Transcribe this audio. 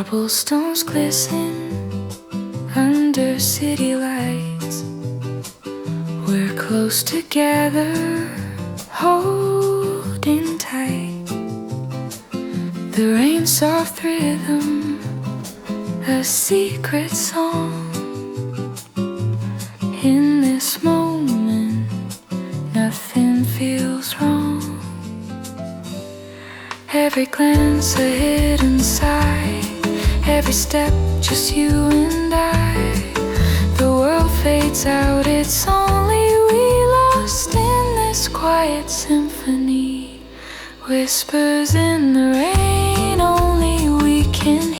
Cobblestones glisten under city lights. We're close together, holding tight. The rain's soft rhythm, a secret song. In this moment, nothing feels wrong. Every glance a hidden sigh, every step just you and I. The world fades out, it's only we lost in this quiet symphony. Whispers in the rain.